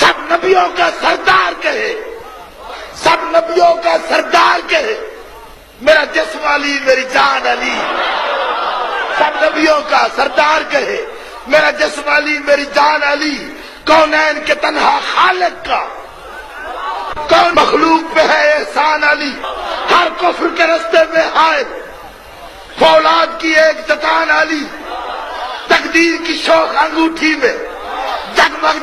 सब नबियों का सरदार कहे, सब नबियों का सरदार कहे मेरा जिस्म अली मेरी जान अली। सब नबियों का सरदार कहे मेरा जिस्म अली मेरी जान अली। कौनैन के तन्हा खालिक का कौन मखलूक पे है एहसान अली। हर कुफ्र के रस्ते में आए फौलाद की एक चट्टान अली। तकदीर की शौक अंगूठी में जगमग